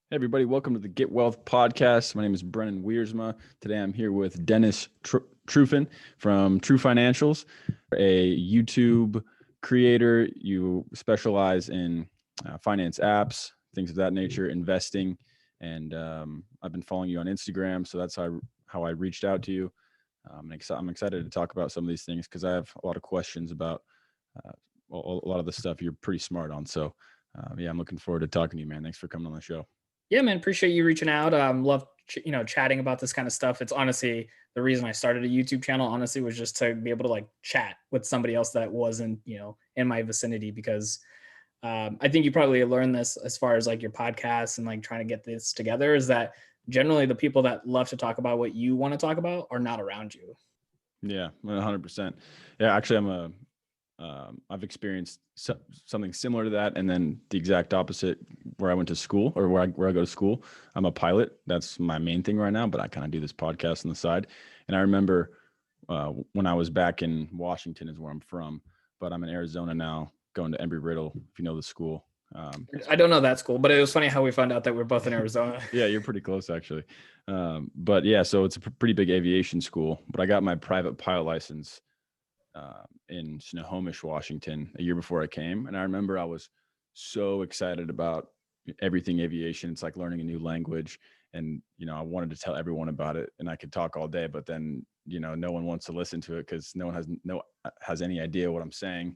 Hey everybody, welcome to the Get Wealth podcast. My name is Brennan Wiersma. Today I'm here with Denis Trufin from True Financials, a YouTube creator. You specialize in finance apps, things of that nature, investing, and I've been following you on Instagram, so that's how I reached out to you. I'm excited to talk about some of these things because I have a lot of questions about a lot of the stuff you're pretty smart on. So yeah, I'm looking forward to talking to you, man. Thanks for coming on the show. Yeah, man. Appreciate you reaching out. Love, chatting about this kind of stuff. It's honestly the reason I started a YouTube channel, honestly, was just to be able to like chat with somebody else that wasn't, in my vicinity because I think you probably learned this as far as like your podcast and like trying to get this together is that generally the people that love to talk about what you want to talk about are not around you. Yeah, 100%. Yeah, actually, I've experienced something similar to that, and then the exact opposite. Where I went to school, or where I go to school, I'm a pilot. That's my main thing right now. But I kind of do this podcast on the side. And I remember when I was back in Washington, is where I'm from, but I'm in Arizona now, going to Embry-Riddle. If you know the school. I don't know that school, but it was funny how we found out that we're both in Arizona. Yeah, you're pretty close actually. But yeah, so it's a pretty big aviation school. But I got my private pilot license in Snohomish, Washington, a year before I came. And I remember I was so excited about everything aviation. It's like learning a new language. And, I wanted to tell everyone about it, and I could talk all day, but then, no one wants to listen to it because no one has any idea what I'm saying.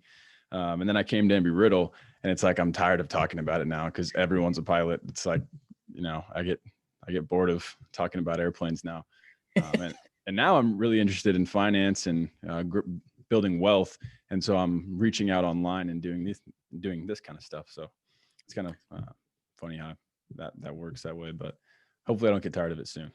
And then I came to Embry Riddle, and it's like, I'm tired of talking about it now because everyone's a pilot. It's like, I get bored of talking about airplanes now. And now I'm really interested in finance and building wealth. And so I'm reaching out online and doing this kind of stuff. So it's kind of funny how that works that way, but hopefully I don't get tired of it soon.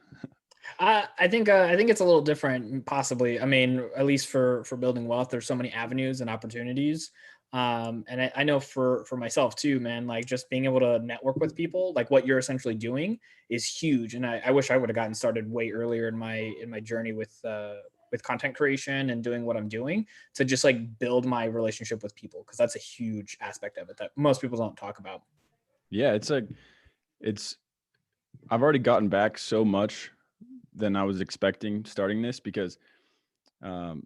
I think it's a little different, possibly. I mean, at least for building wealth, there's so many avenues and opportunities. And I know for myself too, man, like just being able to network with people, like what you're essentially doing, is huge. And I wish I would have gotten started way earlier in my journey with content creation and doing what I'm doing to just like build my relationship with people, because that's a huge aspect of it that most people don't talk about. Yeah, it's I've already gotten back so much than I was expecting starting this because um,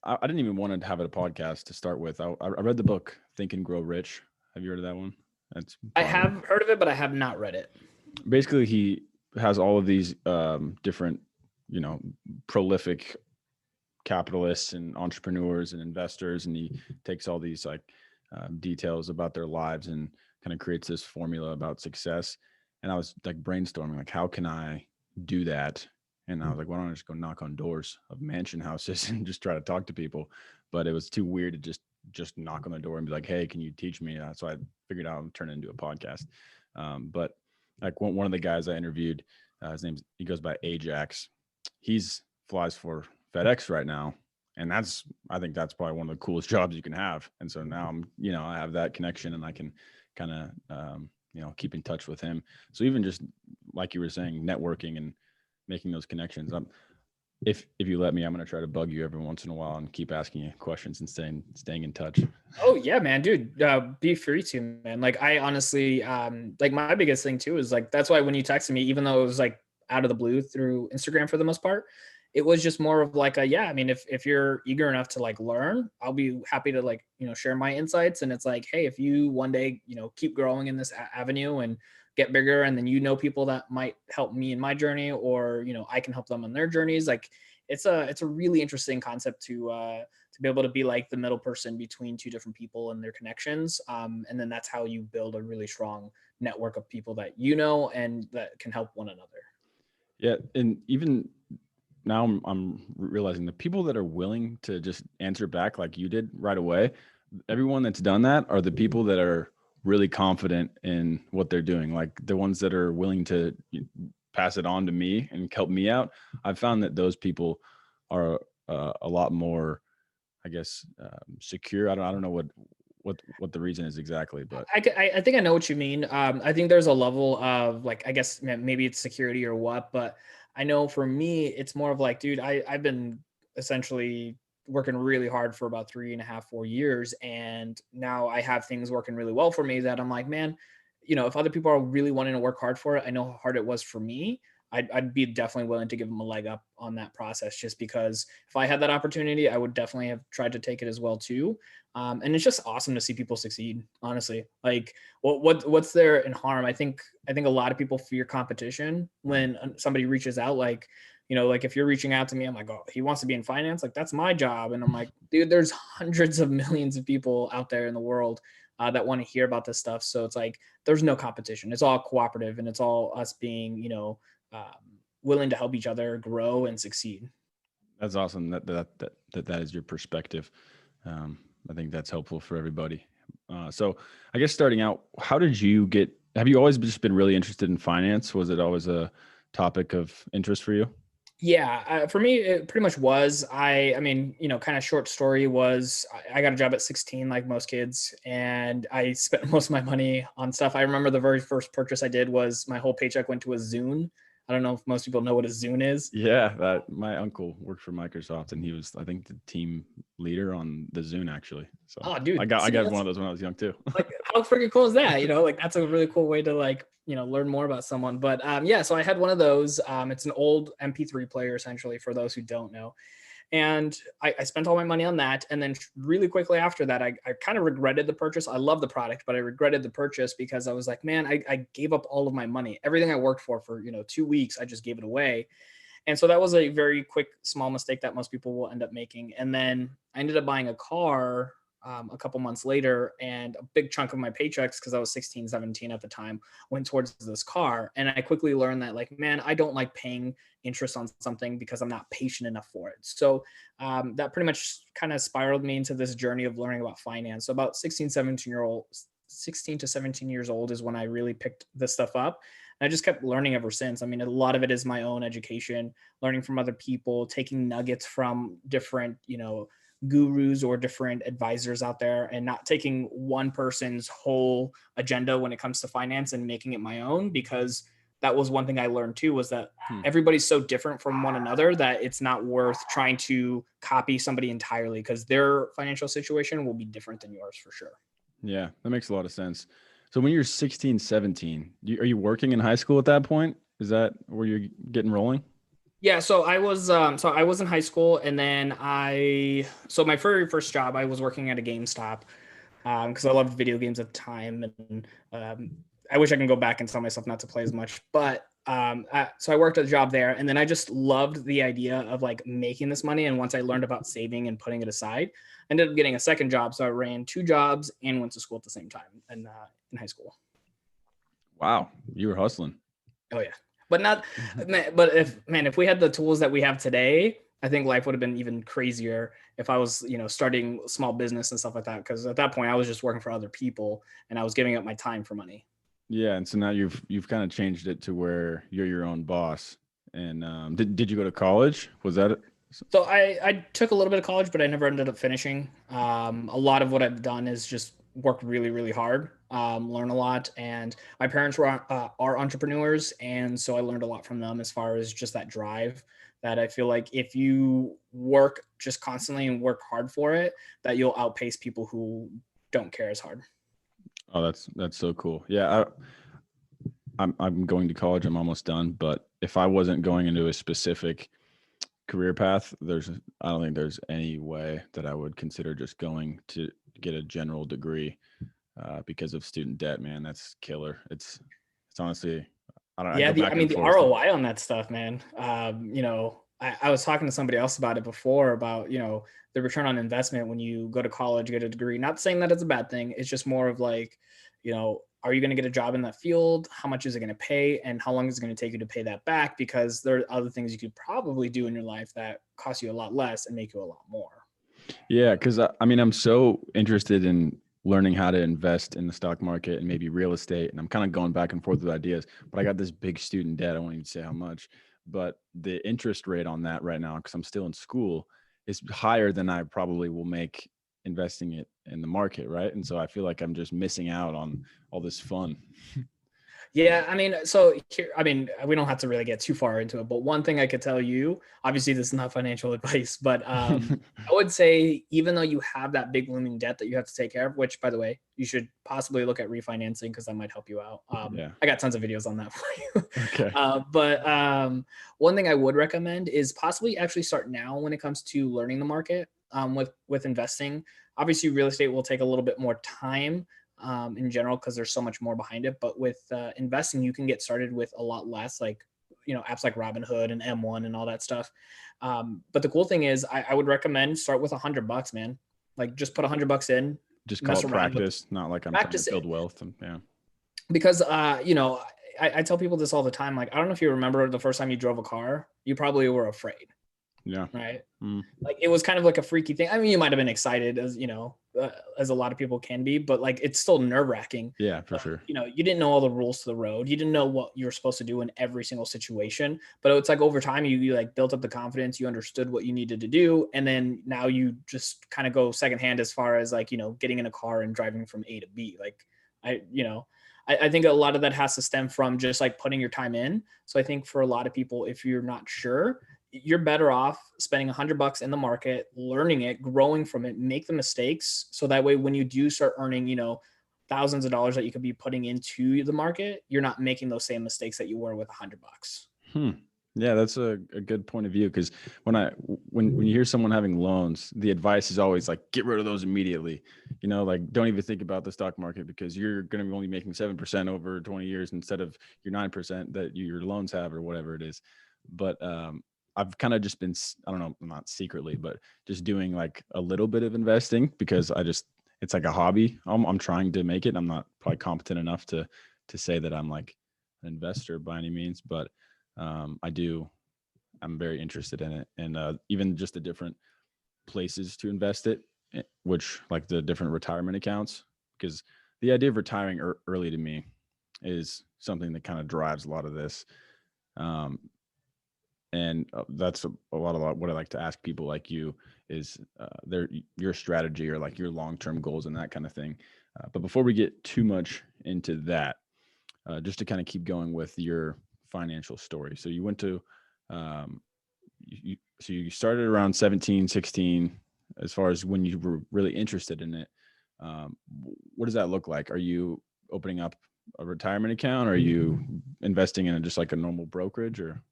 I didn't even want to have a podcast to start with. I read the book Think and Grow Rich. Have you heard of that one? That's I probably have heard of it, but I have not read it. basically he has all of these different, you know, prolific capitalists and entrepreneurs and investors, and he takes all these like details about their lives and kind of creates this formula about success. And I was like brainstorming, like, how can I do that? And I was like, why don't I just go knock on doors of mansion houses and just try to talk to people? But it was too weird to just knock on the door and be like, hey, can you teach me? So I figured out and turn it into a podcast. But like one of the guys I interviewed, he goes by Ajax. He's flies for FedEx right now. And I think that's probably one of the coolest jobs you can have. And so now I have that connection, and I can kind of, keep in touch with him. So even just like you were saying, networking and making those connections. If you let me, I'm going to try to bug you every once in a while and keep asking you questions and staying in touch. Oh yeah, man, dude, be free to, man. Like I honestly, like my biggest thing too is like that's why when you texted me, even though it was like out of the blue through Instagram for the most part, it was just more of like a yeah. I mean, if you're eager enough to like learn, I'll be happy to like share my insights. And it's like, hey, if you one day keep growing in this avenue and get bigger, and then people that might help me in my journey, or I can help them on their journeys, like it's a really interesting concept to be able to be like the middle person between two different people and their connections. And then that's how you build a really strong network of people that and that can help one another. Yeah, and even now I'm realizing the people that are willing to just answer back like you did right away, everyone that's done that are the people that are really confident in what they're doing, like the ones that are willing to pass it on to me and help me out. I've found that those people are a lot more, I guess, secure. I don't know what the reason is exactly, but I think I know what you mean. I think there's a level of like, I guess maybe it's security or what, but I know for me, it's more of like, dude, I've been essentially working really hard for about 3.5, 4 years. And now I have things working really well for me that I'm like, man, if other people are really wanting to work hard for it, I know how hard it was for me. I'd be definitely willing to give them a leg up on that process, just because if I had that opportunity, I would definitely have tried to take it as well too. And it's just awesome to see people succeed. Honestly, like what's there in harm? I think a lot of people fear competition when somebody reaches out. Like, like if you're reaching out to me, I'm like, oh, he wants to be in finance. Like that's my job. And I'm like, dude, there's hundreds of millions of people out there in the world that want to hear about this stuff. So it's like, there's no competition. It's all cooperative, and it's all us being, um, willing to help each other grow and succeed. That's awesome. That is your perspective. I think that's helpful for everybody. So I guess starting out, have you always just been really interested in finance? Was it always a topic of interest for you? Yeah, for me, it pretty much was. I mean, kind of short story was I got a job at 16, like most kids, and I spent most of my money on stuff. I remember the very first purchase I did was my whole paycheck went to a Zune. I don't know if most people know what a Zune is. Yeah, that my uncle worked for Microsoft, and he was, I think, the team leader on the Zune actually. So Oh, dude, I see, got one of those when I was young too. like how freaking cool is that? Like that's a really cool way to like learn more about someone. But yeah, so I had one of those. It's an old MP3 player, essentially, for those who don't know. And I spent all my money on that. And then really quickly after that, I kind of regretted the purchase. I love the product, but I regretted the purchase because I was like, man, I gave up all of my money. Everything I worked for 2 weeks, I just gave it away. And so that was a very quick, small mistake that most people will end up making. And then I ended up buying a car a couple months later, and a big chunk of my paychecks, because I was 16, 17 at the time, went towards this car. And I quickly learned that, like, man, I don't like paying interest on something because I'm not patient enough for it. So that pretty much kind of spiraled me into this journey of learning about finance. So about 16 to 17 years old is when I really picked this stuff up. And I just kept learning ever since. I mean, a lot of it is my own education, learning from other people, taking nuggets from different, gurus or different advisors out there, and not taking one person's whole agenda when it comes to finance and making it my own. Because that was one thing I learned too, was that everybody's so different from one another that it's not worth trying to copy somebody entirely, because their financial situation will be different than yours for sure. Yeah, that makes a lot of sense. So when you're 16, 17, are you working in high school at that point? Is that where you're getting rolling? Yeah, so I was in high school, and then so my very first job, I was working at a GameStop, because I loved video games at the time. And I wish I can go back and tell myself not to play as much, but so I worked at a job there, and then I just loved the idea of like making this money. And once I learned about saving and putting it aside, I ended up getting a second job. So I ran two jobs and went to school at the same time, and in high school. Wow, you were hustling. Oh yeah, but not, but if we had the tools that we have today, I think life would have been even crazier if I was, starting small business and stuff like that. Because at that point, I was just working for other people, and I was giving up my time for money. Yeah, and so now you've kind of changed it to where you're your own boss. And did you go to college? Was that it? So I took a little bit of college, but I never ended up finishing. A lot of what I've done is just work really, really hard, learn a lot. And my parents are entrepreneurs, and so I learned a lot from them as far as just that drive. That I feel like if you work just constantly and work hard for it, that you'll outpace people who don't care as hard. Oh, that's so cool. Yeah, I'm going to college. I'm almost done. But if I wasn't going into a specific career path, I don't think there's any way that I would consider just going to get a general degree because of student debt. Man, that's killer. It's honestly, I don't. I Yeah, go back I mean and the forth. ROI on that stuff, man. I was talking to somebody else about it before, about the return on investment when you go to college, get a degree. Not saying that it's a bad thing. It's just more of like, are you going to get a job in that field? How much is it going to pay, and how long is it going to take you to pay that back? Because there are other things you could probably do in your life that cost you a lot less and make you a lot more. Yeah, because I mean, I'm so interested in learning how to invest in the stock market and maybe real estate, and I'm kind of going back and forth with ideas. But I got this big student debt. I won't even say how much, but the interest rate on that right now, because I'm still in school, is higher than I probably will make investing it in the market, right? And so I feel like I'm just missing out on all this fun. Yeah, I mean, so here, I mean, we don't have to really get too far into it, but one thing I could tell you, obviously this is not financial advice, but I would say even though you have that big looming debt that you have to take care of, which by the way, you should possibly look at refinancing because that might help you out. Yeah. I got tons of videos on that for you. Okay. But one thing I would recommend is possibly actually start now when it comes to learning the market with investing. Obviously, real estate will take a little bit more time in general because there's so much more behind it. But with investing, you can get started with a lot less, like apps like Robinhood and M1 and all that stuff. But the cool thing is, I would recommend start with $100, man. Like just put $100 in, Just call mess it around with, practice, not like I'm trying to practice build it. wealth. And yeah. Because I tell people this all the time. Like I don't know if you remember the first time you drove a car, you probably were afraid, Yeah. right? Mm. Like it was kind of like a freaky thing. I mean, you might have been excited as a lot of people can be, but like it's still nerve wracking. Yeah, for sure. You didn't know all the rules to the road. You didn't know what you were supposed to do in every single situation. But it's like over time, you like built up the confidence. You understood what you needed to do, and then now you just kind of go secondhand as far as like getting in a car and driving from A to B. Like I think a lot of that has to stem from just like putting your time in. So I think for a lot of people, if you're not sure, you're better off spending $100 in the market, learning it, growing from it, make the mistakes. So that way, when you do start earning, thousands of dollars that you could be putting into the market, you're not making those same mistakes that you were with $100. Yeah, that's a good point of view. Because when you hear someone having loans, the advice is always like, get rid of those immediately. Like don't even think about the stock market because you're going to be only making 7% over 20 years instead of your 9% that your loans have or whatever it is. But I've kind of just been, I don't know, not secretly, but just doing like a little bit of investing because it's like a hobby. I'm trying to make it. I'm not probably competent enough to say that I'm like an investor by any means, but I'm very interested in it. And even just the different places to invest it, which like the different retirement accounts, because the idea of retiring early to me is something that kind of drives a lot of this. And that's a lot of what I like to ask people like you is your strategy or like your long-term goals and that kind of thing. But before we get too much into that, just to kind of keep going with your financial story. So you went to, so you started around 17, 16, as far as when you were really interested in it. What does that look like? Are you opening up a retirement account? Or are you investing in just like a normal brokerage or?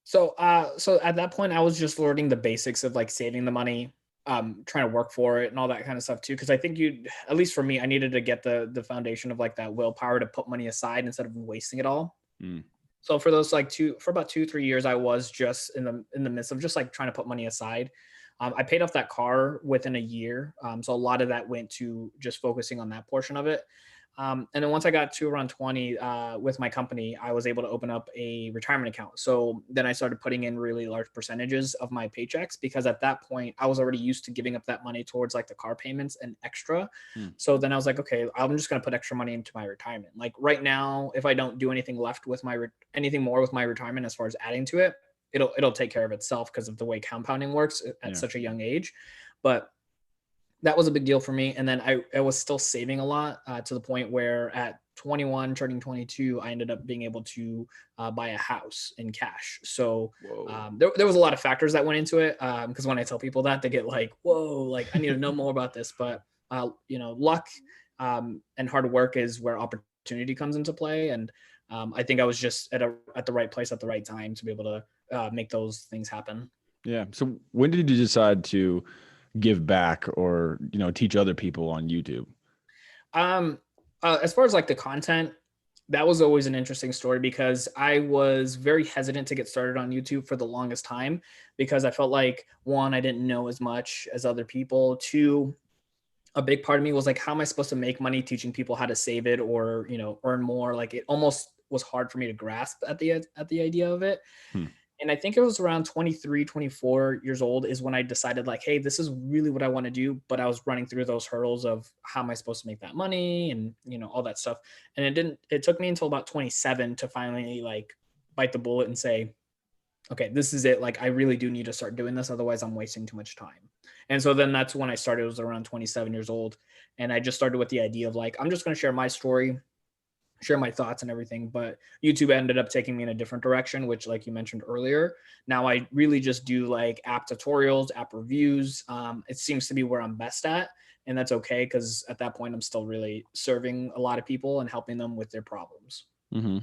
So at that point, I was just learning the basics of like saving the money, trying to work for it and all that kind of stuff too. Cause I think at least for me, I needed to get the foundation of like that willpower to put money aside instead of wasting it all. So for those for about 2-3 years, I was just in the midst of just like trying to put money aside. I paid off that car within a year. So a lot of that went to just focusing on that portion of it. And then once I got to around 20 with my company, I was able to open up a retirement account. So then I started putting in really large percentages of my paychecks because at that point I was already used to giving up that money towards like the car payments and extra. So then I was like, okay, I'm just going to put extra money into my retirement. Like right now, if I don't do anything left with anything more with my retirement, as far as adding to it, it'll take care of itself because of the way compounding works at such a young age. But that was a big deal for me. And then I was still saving a lot to the point where at 21, turning 22, I ended up being able to buy a house in cash. So there was a lot of factors that went into it. Because when I tell people that, they get like, whoa, like I need to know more about this. But, luck and hard work is where opportunity comes into play. And I think I was just at the right place at the right time to be able to make those things happen. Yeah. So when did you decide to give back or, teach other people on YouTube? As far as like the content, that was always an interesting story because I was very hesitant to get started on YouTube for the longest time because I felt like, one, I didn't know as much as other people. Two, a big part of me was like, how am I supposed to make money teaching people how to save it or, earn more? Like it almost was hard for me to grasp at the idea of it. And I think it was around 23, 24 years old is when I decided like, hey, this is really what I want to do. But I was running through those hurdles of how am I supposed to make that money and, all that stuff. And it took me until about 27 to finally like bite the bullet and say, okay, this is it. Like, I really do need to start doing this. Otherwise I'm wasting too much time. And so then that's when I started. It was around 27 years old. And I just started with the idea of like, I'm just going to share my story. share my thoughts and everything. But YouTube ended up taking me in a different direction, which, like you mentioned earlier, now I really just do like app tutorials, app reviews. It seems to be where I'm best at, and that's okay, because at that point I'm still really serving a lot of people and helping them with their problems. Mm-hmm.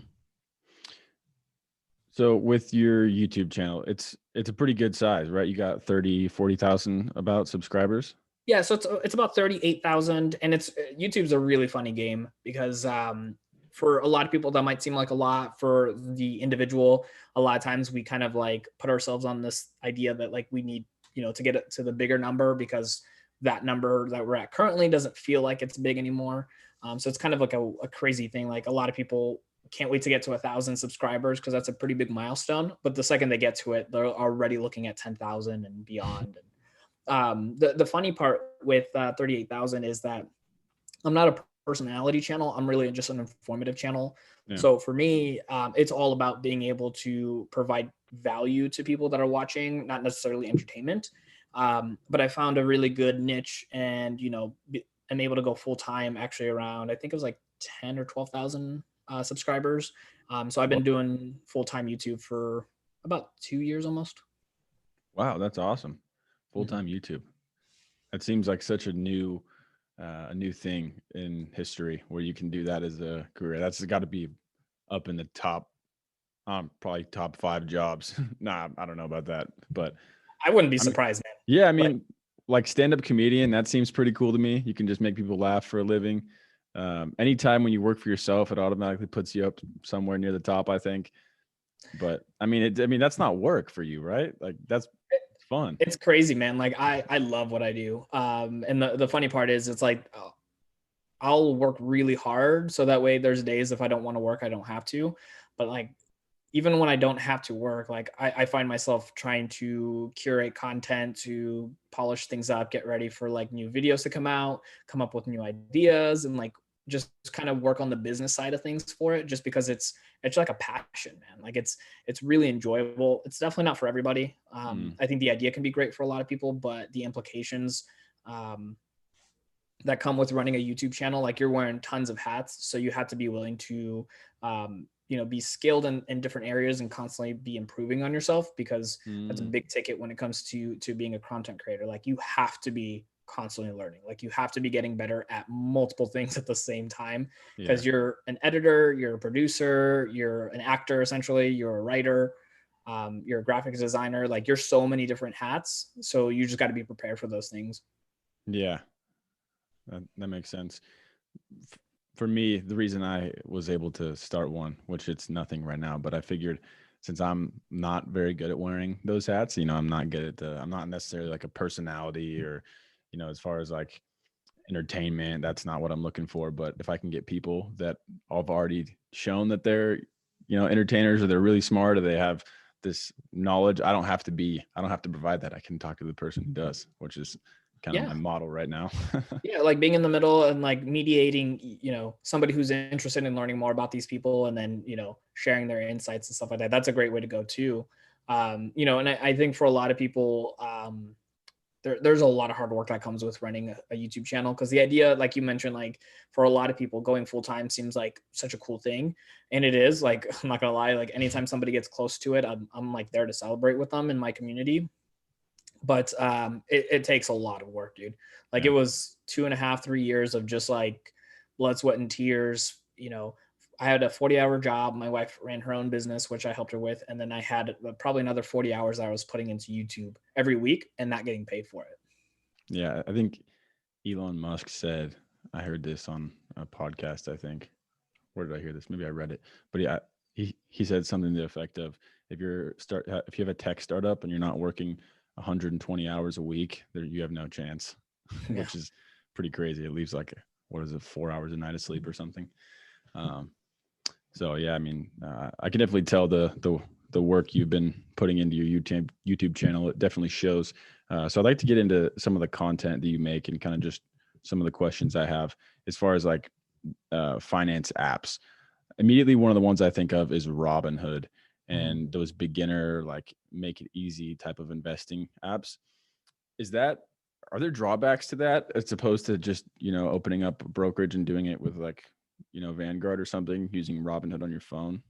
So with your YouTube channel, it's a pretty good size, right? You got 40,000 about subscribers. Yeah, so it's about 38,000, and it's YouTube's a really funny game because for a lot of people that might seem like a lot. For the individual, a lot of times we kind of like put ourselves on this idea that like we need, to get it to the bigger number, because that number that we're at currently doesn't feel like it's big anymore. So it's kind of like a crazy thing. Like a lot of people can't wait to get to 1,000 subscribers because that's a pretty big milestone. But the second they get to it, they're already looking at 10,000 and beyond. The funny part with 38,000 is that I'm not a personality channel. I'm really just an informative channel. Yeah. So for me, it's all about being able to provide value to people that are watching, not necessarily entertainment. But I found a really good niche, and I'm able to go full time actually around, I think it was like 10 or 12,000 subscribers. So I've been doing full time YouTube for about 2 years almost. Wow, that's awesome. Full-time YouTube. That seems like such a new thing in history where you can do that as a career. That's got to be up in the top, probably top 5 jobs. Nah, I don't know about that, but I wouldn't be surprised, man. yeah, I mean, like stand-up comedian, that seems pretty cool to me. You can just make people laugh for a living. Anytime when you work for yourself, it automatically puts you up somewhere near the top, I think. But I mean, that's not work for you, right? Like that's fun. It's crazy, man. Like I love what I do. And the funny part is it's like I'll work really hard so that way there's days if I don't want to work, I don't have to. But like even when I don't have to work, like I find myself trying to curate content, to polish things up, get ready for like new videos to come out, come up with new ideas, and like just kind of work on the business side of things for it, just because it's like a passion, man. Like it's really enjoyable. It's definitely not for everybody. I think the idea can be great for a lot of people, but the implications that come with running a YouTube channel, like you're wearing tons of hats, so you have to be willing to be skilled in different areas and constantly be improving on yourself, because that's a big ticket when it comes to being a content creator. Like you have to be constantly learning. Like you have to be getting better at multiple things at the same time, because you're an editor, you're a producer, you're an actor, essentially, you're a writer, you're a graphics designer. Like you're so many different hats, so you just got to be prepared for those things. Yeah, that makes sense. For me, the reason I was able to start one, which it's nothing right now, but I figured since I'm not very good at wearing those hats, I'm not good at I'm not necessarily like a personality or, as far as like entertainment, that's not what I'm looking for. But if I can get people that have already shown that they're, entertainers, or they're really smart, or they have this knowledge, I don't have to provide that. I can talk to the person who does, which is kind of my model right now. Yeah, like being in the middle and like mediating, somebody who's interested in learning more about these people, and then, sharing their insights and stuff like that. That's a great way to go too. And I think for a lot of people, there's a lot of hard work that comes with running a YouTube channel, because the idea, like you mentioned, like for a lot of people, going full time seems like such a cool thing, and it is. Like I'm not gonna lie, like anytime somebody gets close to it, I'm like there to celebrate with them in my community. But it takes a lot of work, dude. Like it was 2.5, 3 years of just like blood, sweat, and tears. I had a 40-hour job. My wife ran her own business, which I helped her with. And then I had probably another 40 hours that I was putting into YouTube every week and not getting paid for it. Yeah, I think Elon Musk said, I heard this on a podcast, I think. Where did I hear this? Maybe I read it. But yeah, he said something to the effect of, if you have a tech startup and you're not working 120 hours a week, you have no chance, which is pretty crazy. It leaves like, 4 hours a night of sleep or something. So yeah, I mean, I can definitely tell the work you've been putting into your YouTube channel. It definitely shows. So I'd like to get into some of the content that you make, and kind of just some of the questions I have as far as like finance apps. Immediately, one of the ones I think of is Robinhood, and those beginner, like make it easy type of investing apps. Are there drawbacks to that as opposed to just, opening up a brokerage and doing it with like Vanguard or something using Robinhood on your phone?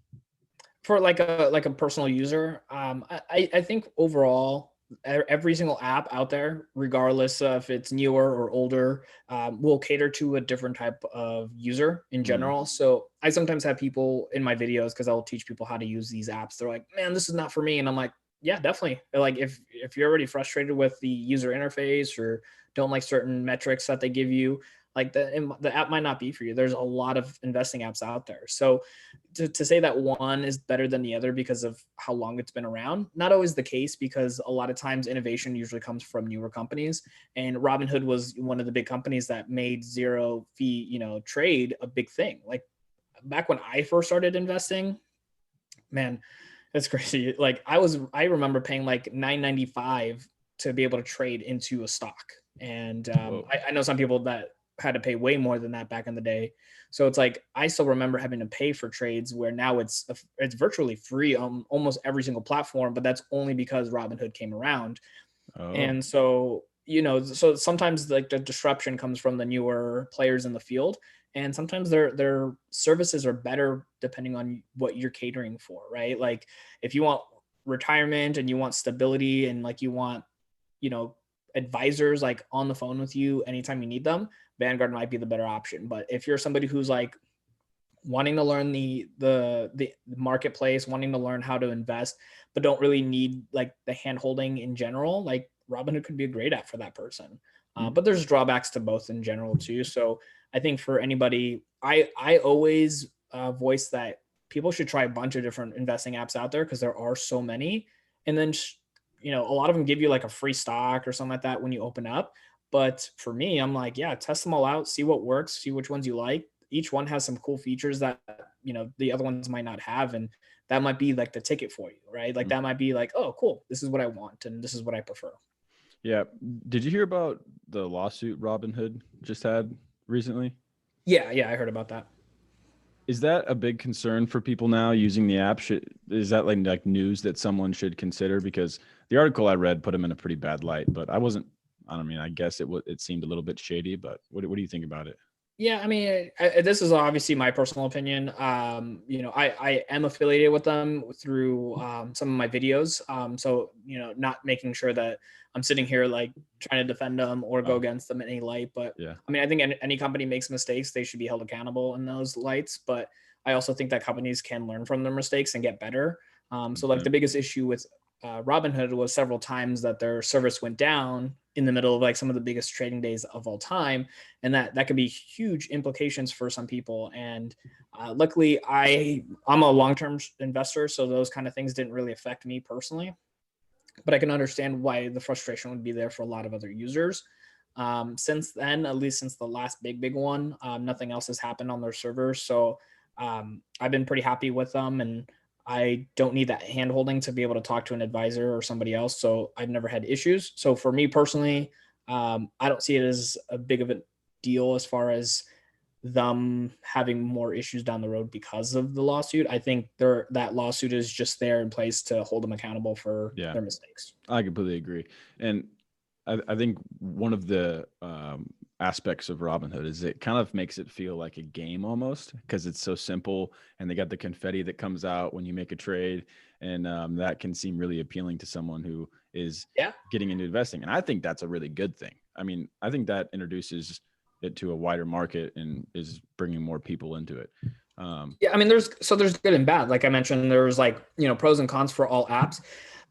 For like a personal user, I think overall every single app out there, regardless of if it's newer or older, will cater to a different type of user in Mm. general. So I sometimes have people in my videos, because I'll teach people how to use these apps. They're like, man, this is not for me. And I'm like, yeah, definitely. Like if you're already frustrated with the user interface or don't like certain metrics that they give you, like the app might not be for you. There's a lot of investing apps out there. So to say that one is better than the other because of how long it's been around, not always the case, because a lot of times innovation usually comes from newer companies, and Robinhood was one of the big companies that made zero fee trade a big thing. Like back when I first started investing, man, that's crazy. Like I remember paying like $9.95 to be able to trade into a stock, and Whoa. I know some people that had to pay way more than that back in the day. So it's like I still remember having to pay for trades, where now it's virtually free on almost every single platform, but that's only because Robinhood came around. Oh. And so, so sometimes like the disruption comes from the newer players in the field, and sometimes their services are better depending on what you're catering for, right? Like if you want retirement and you want stability and like you want, you know, advisors like on the phone with you anytime you need them, Vanguard might be the better option. But if you're somebody who's like wanting to learn the marketplace, wanting to learn how to invest, but don't really need like the hand holding in general, like Robinhood could be a great app for that person. Mm. But there's drawbacks to both in general too. So I think for anybody, I always voice that people should try a bunch of different investing apps out there, because there are so many. And then a lot of them give you like a free stock or something like that when you open up. But for me, I'm like, yeah, test them all out, see what works, see which ones you like. Each one has some cool features that the other ones might not have, and that might be like the ticket for you, right? Like Mm. that might be like, oh cool, this is what I want and this is what I prefer. Yeah. Did you hear about the lawsuit Robinhood just had recently? Yeah, I heard about that. Is that a big concern for people now using the app? Is that like news that someone should consider? Because the article I read put him in a pretty bad light, but I wasn't. I don't mean. I guess it seemed a little bit shady. But what do you think about it? Yeah, I mean, this is obviously my personal opinion. I am affiliated with them through some of my videos. So not making sure that I'm sitting here like trying to defend them or go Oh, against them in any light. But yeah. I mean, I think any company makes mistakes; they should be held accountable in those lights. But I also think that companies can learn from their mistakes and get better. So like Okay. the biggest issue with Robinhood was several times that their service went down in the middle of like some of the biggest trading days of all time, and that could be huge implications for some people. And luckily, I'm a long-term investor, so those kind of things didn't really affect me personally. But I can understand why the frustration would be there for a lot of other users. Since then, at least since the last big one, nothing else has happened on their servers. So I've been pretty happy with them, and I don't need that hand holding to be able to talk to an advisor or somebody else. So I've never had issues. So for me personally, I don't see it as a big of a deal as far as them having more issues down the road because of the lawsuit. I think that lawsuit is just there in place to hold them accountable for Yeah, their mistakes. I completely agree. And I think one of the aspects of Robinhood is it kind of makes it feel like a game almost, because it's so simple and they got the confetti that comes out when you make a trade. And that can seem really appealing to someone who is Yeah. getting into investing. And I think that's a really good thing. I mean, I think that introduces it to a wider market and is bringing more people into it. Yeah, I mean, there's good and bad. Like I mentioned, there's like, pros and cons for all apps.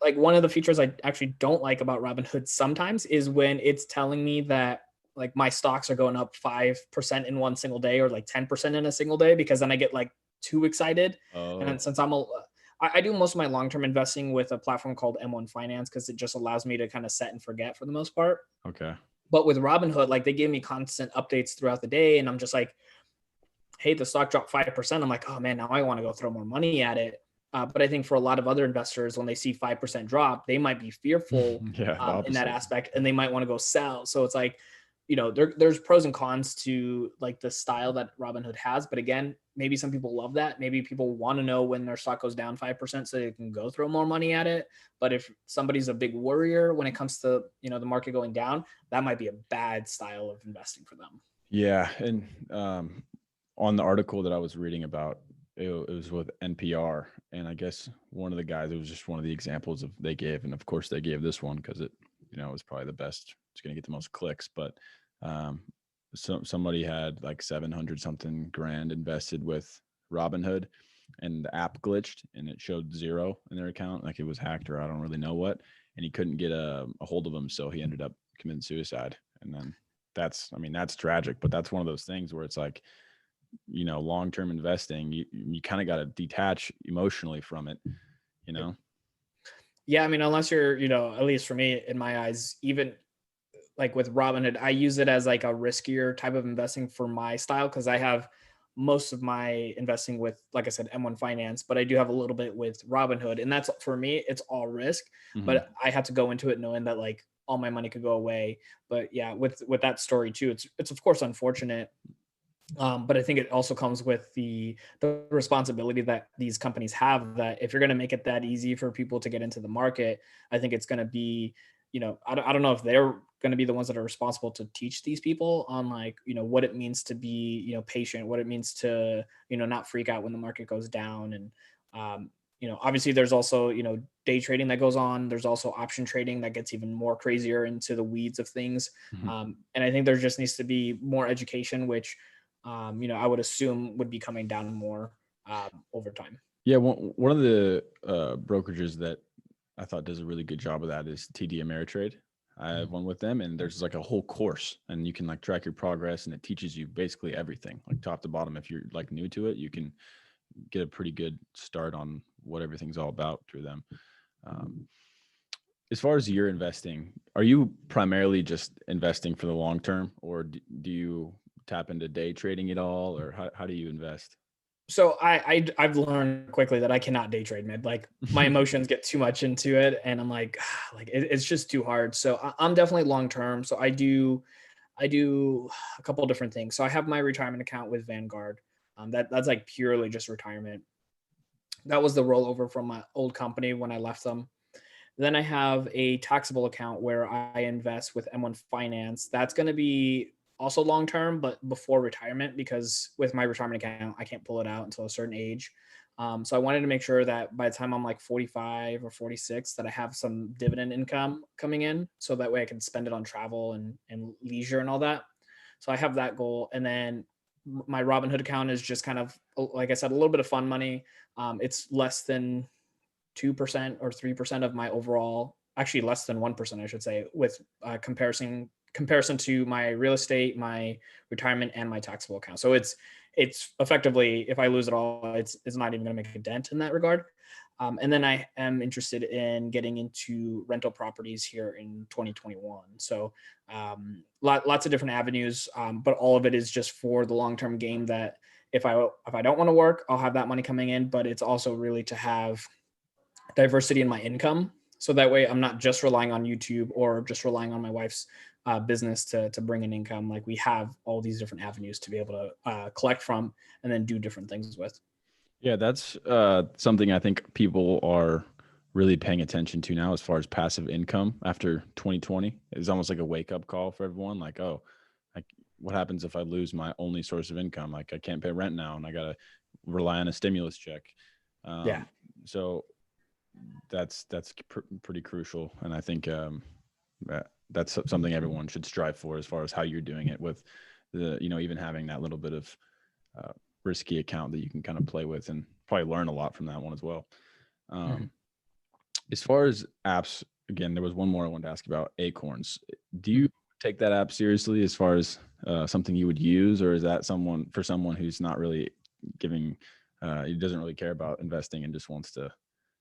Like one of the features I actually don't like about Robinhood sometimes is when it's telling me that like my stocks are going up 5% in one single day or like 10% in a single day, because then I get like too excited. And then Oh, since I do most of my long-term investing with a platform called M1 Finance, because it just allows me to kind of set and forget for the most part. okay. But with Robinhood, like they give me constant updates throughout the day, and I'm just like, hey, the stock dropped 5%. I'm like, oh man, now I want to go throw more money at it. But I think for a lot of other investors, when they see 5% drop, they might be fearful Yeah, the in that opposite. aspect, and they might want to go sell. So it's like, there's pros and cons to like the style that Robinhood has. But again, maybe some people love that. Maybe people want to know when their stock goes down 5% so they can go throw more money at it. But if somebody's a big worrier when it comes to, the market going down, that might be a bad style of investing for them. Yeah, and on the article that I was reading about, it was with NPR, and I guess one of the guys, it was just one of the examples of they gave, and of course they gave this one because it, was probably the best. It's going to get the most clicks, but somebody had like 700 something grand invested with Robinhood, and the app glitched and it showed zero in their account, like it was hacked or I don't really know what, and he couldn't get a hold of them, so he ended up committing suicide. And then that's tragic, but that's one of those things where it's like, long-term investing, you kind of got to detach emotionally from it, Yeah, I mean, unless you're, at least for me, in my eyes, even like with Robinhood, I use it as like a riskier type of investing for my style, because I have most of my investing with, like I said, M1 Finance, but I do have a little bit with Robinhood, and that's, for me, it's all risk. Mhm. But I have to go into it knowing that like all my money could go away. But yeah, with that story too, it's of course unfortunate. But I think it also comes with the responsibility that these companies have, that if you're going to make it that easy for people to get into the market, I think it's going to be, I don't know if they're going to be the ones that are responsible to teach these people on, like, what it means to be, patient, what it means to, not freak out when the market goes down. And, obviously there's also, day trading that goes on. There's also option trading that gets even more crazier into the weeds of things. Mhm. And I think there just needs to be more education, which, I would assume would be coming down more over time. Yeah, one of the brokerages that I thought does a really good job of that is TD Ameritrade. I have one with them, and there's like a whole course, and you can like track your progress, and it teaches you basically everything, like top to bottom. If you're like new to it, you can get a pretty good start on what everything's all about through them. As far as your investing, are you primarily just investing for the long term, or do you tap into day trading at all, or how do you invest? So I've learned quickly that I cannot day trade, man. Like my emotions get too much into it, and I'm like, it's just too hard. So I'm definitely long term. So I do a couple of different things. So I have my retirement account with Vanguard. That's like purely just retirement. That was the rollover from my old company when I left them. Then I have a taxable account where I invest with M1 Finance. That's going to be also long term, but before retirement, because with my retirement account, I can't pull it out until a certain age. So I wanted to make sure that by the time I'm like 45 or 46, that I have some dividend income coming in, so that way I can spend it on travel and leisure and all that. So I have that goal. And then my Robinhood account is just kind of, like I said, a little bit of fun money. It's less than 2% or 3% of my overall, actually less than 1%, I should say, with comparison to my real estate, my retirement, and my taxable account. So it's effectively, if I lose it all, it's not even going to make a dent in that regard. And then I am interested in getting into rental properties here in 2021. So lots of different avenues, but all of it is just for the long-term game, that if I don't want to work, I'll have that money coming in, but it's also really to have diversity in my income. So that way I'm not just relying on YouTube or just relying on my wife's business to bring in income. Like, we have all these different avenues to be able to collect from and then do different things with. Yeah, that's something I think people are really paying attention to now as far as passive income after 2020. It's almost like a wake up call for everyone. Like, oh, like what happens if I lose my only source of income? Like, I can't pay rent now and I got to rely on a stimulus check. Yeah. So that's pretty crucial. And I think that's something everyone should strive for as far as how you're doing it, with the, even having that little bit of risky account that you can kind of play with and probably learn a lot from that one as well. Mhm. As far as apps, again, there was one more I wanted to ask about, Acorns. Do you take that app seriously as far as something you would use, or is that someone who's not really giving, he doesn't really care about investing and just wants to?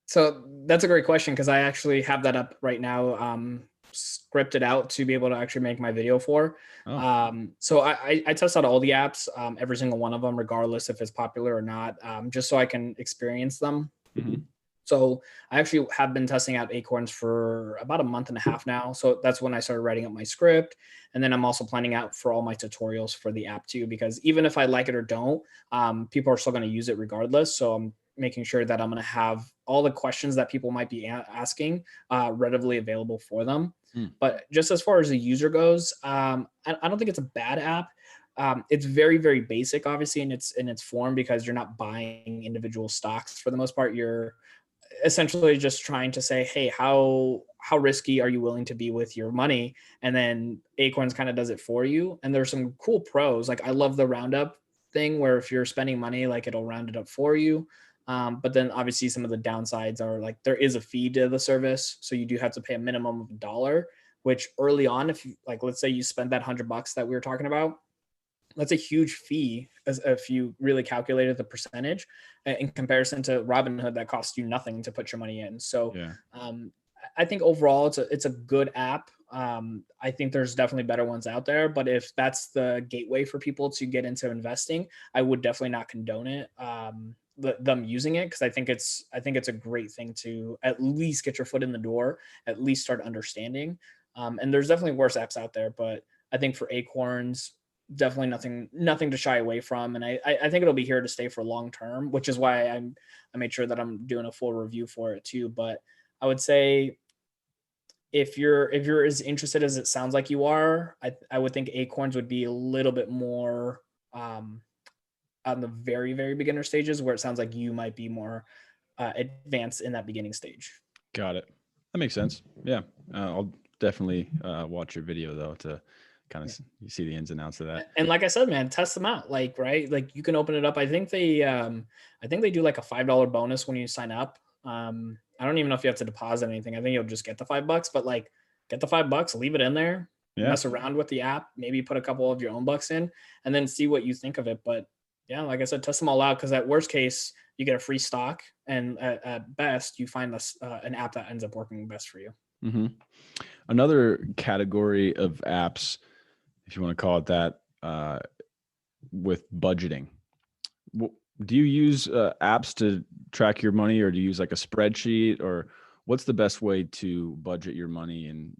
So that's a great question, because I actually have that up right now, scripted out to be able to actually make my video for. Oh, So I test out all the apps, every single one of them, regardless if it's popular or not, just so I can experience them. mhm. So I actually have been testing out Acorns for about a month and a half now. So that's when I started writing up my script. And then I'm also planning out for all my tutorials for the app too, because even if I like it or don't, people are still going to use it regardless. So I'm making sure that I'm going to have all the questions that people might be asking readily available for them. Mm. But just as far as the user goes, I don't think it's a bad app. It's very, very basic, obviously, in its form, because you're not buying individual stocks for the most part. You're essentially just trying to say, hey, how risky are you willing to be with your money? And then Acorns kind of does it for you. And there's some cool pros. Like, I love the roundup thing, where if you're spending money, like, it'll round it up for you. But then obviously some of the downsides are, like, there is a fee to the service, so you do have to pay a minimum of $1, which early on, if you, like, let's say you spend that $100 that we were talking about, that's a huge fee, as if you really calculated the percentage in comparison to Robinhood that costs you nothing to put your money in. So Yeah. I think overall it's a good app. I think there's definitely better ones out there, but if that's the gateway for people to get into investing, I would definitely not condone it. Them using it, because I think it's a great thing to at least get your foot in the door, at least start understanding. And there's definitely worse apps out there, but I think for Acorns, definitely nothing to shy away from. And I think it'll be here to stay for long term, which is why I made sure that I'm doing a full review for it too. But I would say, if you're as interested as it sounds like you are, I would think Acorns would be a little bit more on the very, very beginner stages, where it sounds like you might be more advanced in that beginning stage. Got it. That makes sense. Yeah. I'll definitely watch your video though, to kind of see the ins and outs of that. And like I said, man, test them out. Like, right, like, you can open it up. I think they do like a $5 bonus when you sign up. I don't even know if you have to deposit anything. I think you'll just get the $5, but, like, get the $5, leave it in there, Yeah. mess around with the app, maybe put a couple of your own bucks in, and then see what you think of it. But yeah, like I said, test them all out, because at worst case, you get a free stock, and at best, you find this an app that ends up working best for you. Mm-hmm. Another category of apps, if you want to call it that, with budgeting. Do you use apps to track your money, or do you use like a spreadsheet, or what's the best way to budget your money and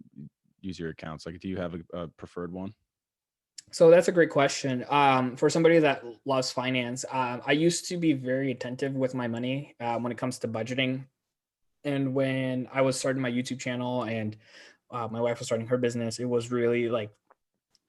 use your accounts? Like, do you have a preferred one? So that's a great question. For somebody that loves finance, I used to be very attentive with my money when it comes to budgeting. And when I was starting my YouTube channel, and my wife was starting her business, it was really, like,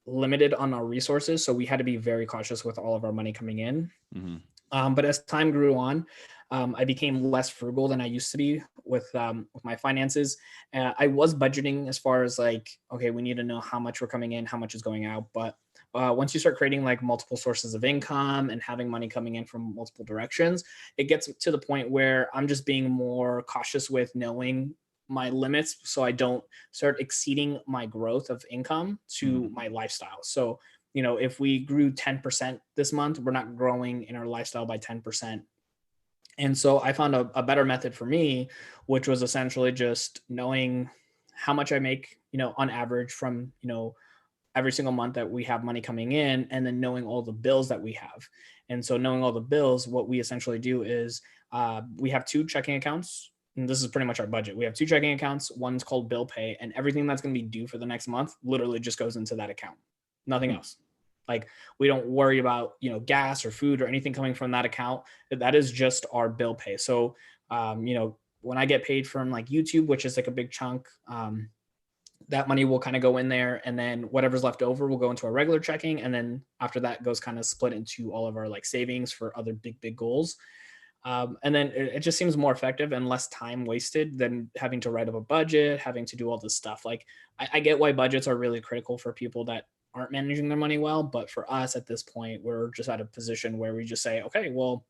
limited on our resources. So we had to be very cautious with all of our money coming in. Mm-hmm. But as time grew on, I became less frugal than I used to be with my finances. I was budgeting as far as, like, okay, we need to know how much we're coming in, how much is going out. But once you start creating, like, multiple sources of income and having money coming in from multiple directions, it gets to the point where I'm just being more cautious with knowing my limits, so I don't start exceeding my growth of income to my lifestyle. So, if we grew 10% this month, we're not growing in our lifestyle by 10%. And so I found a better method for me, which was essentially just knowing how much I make, on average from, every single month that we have money coming in, and then knowing all the bills that we have. And so knowing all the bills, what we essentially do is we have 2 checking accounts. And this is pretty much our budget. We have 2 checking accounts. One's called bill pay, and everything that's going to be due for the next month literally just goes into that account. Nothing else. Like, we don't worry about, gas or food or anything coming from that account. That is just our bill pay. So, when I get paid from, like, YouTube, which is like a big chunk, that money will kind of go in there, and then whatever's left over will go into our regular checking. And then after that goes kind of split into all of our, like, savings for other big goals. And then it just seems more effective and less time wasted than having to write up a budget, having to do all this stuff. Like, I get why budgets are really critical for people that aren't managing their money well. But for us at this point, we're just at a position where we just say, okay, well,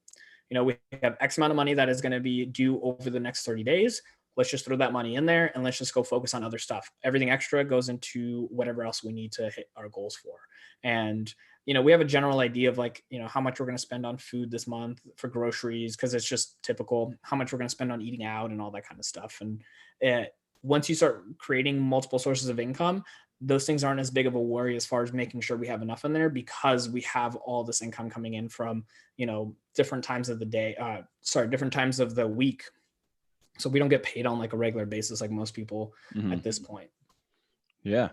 we have X amount of money that is going to be due over the next 30 days. Let's just throw that money in there, and let's just go focus on other stuff. Everything extra goes into whatever else we need to hit our goals for. And, we have a general idea of, like, how much we're going to spend on food this month for groceries, because it's just typical, how much we're going to spend on eating out and all that kind of stuff. And once you start creating multiple sources of income, those things aren't as big of a worry as far as making sure we have enough in there, because we have all this income coming in from, different times of the day, different times of the week. So we don't get paid on, like, a regular basis like most people at this point. Yeah.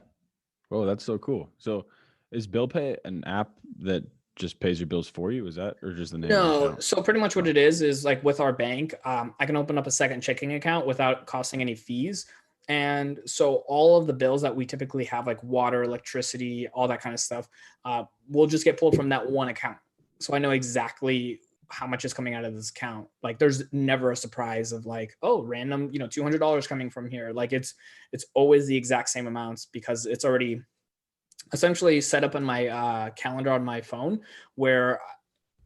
Oh, that's so cool. So is Bill Pay an app that just pays your bills for you? Is that, or just the name? No. So pretty much what it is like, with our bank, I can open up a second checking account without costing any fees. And so all of the bills that we typically have, like water, electricity, all that kind of stuff, will just get pulled from that one account. So I know exactly how much is coming out of this account. Like there's never a surprise of like, oh, random, $200 coming from here. Like it's always the exact same amounts because it's already essentially set up on my calendar on my phone, where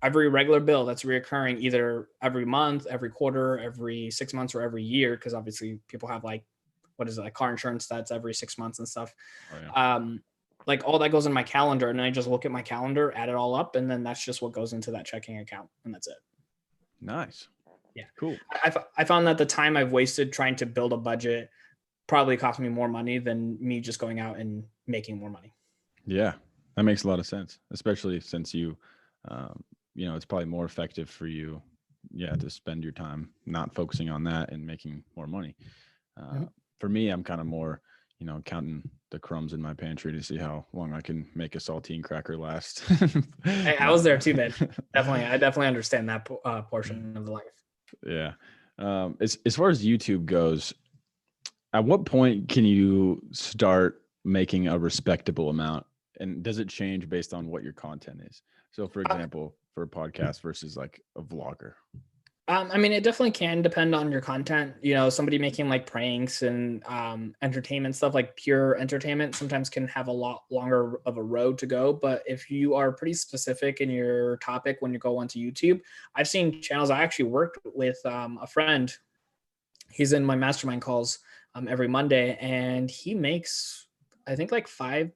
every regular bill that's reoccurring either every month, every quarter, every 6 months, or every year, because obviously people have like, what is it, like car insurance that's every 6 months and stuff. Oh, yeah. Like all that goes in my calendar, and I just look at my calendar, add it all up, and then that's just what goes into that checking account, and that's it. Nice. Yeah, cool. I found that the time I've wasted trying to build a budget probably cost me more money than me just going out and making more money. Yeah, that makes a lot of sense, especially since you, it's probably more effective for you, to spend your time not focusing on that and making more money. For me, I'm kind of more, counting the crumbs in my pantry to see how long I can make a saltine cracker last. I was there too, man. I definitely understand that portion of the life. Yeah. As far as YouTube goes, at what point can you start making a respectable amount? And does it change based on what your content is? So for example, for a podcast versus like a vlogger. I mean, it definitely can depend on your content. Somebody making like pranks and entertainment stuff, like pure entertainment, sometimes can have a lot longer of a road to go. But if you are pretty specific in your topic when you go onto YouTube, I've seen channels. I actually worked with a friend. He's in my mastermind calls every Monday, and he makes, I think, like $4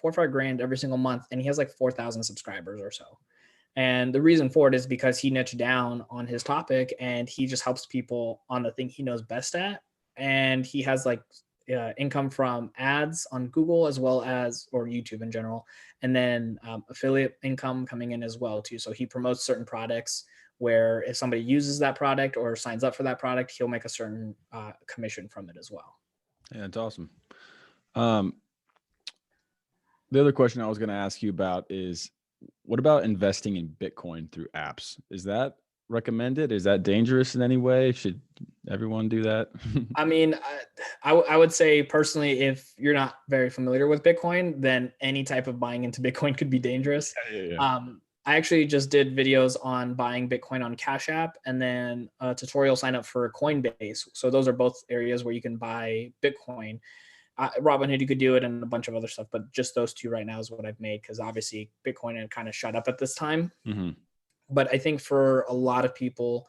or $5 every single month, and he has like 4,000 subscribers or so. And the reason for it is because he niched down on his topic, and he just helps people on the thing he knows best at. And he has like income from ads on Google as well as, or YouTube in general, and then affiliate income coming in as well too. So he promotes certain products where if somebody uses that product or signs up for that product, he'll make a certain commission from it as well. Yeah, that's awesome. The other question I was going to ask you about is, what about investing in Bitcoin through apps? Is that recommended? Is that dangerous in any way? Should everyone do that? I mean, I would say personally, if you're not very familiar with Bitcoin, then any type of buying into Bitcoin could be dangerous. Yeah. I actually just did videos on buying Bitcoin on Cash App, and then a tutorial sign up for Coinbase. So those are both areas where you can buy Bitcoin. Robinhood, you could do it, and a bunch of other stuff, but just those two right now is what I've made, because obviously Bitcoin had kind of shut up at this time. Mm-hmm. But I think for a lot of people,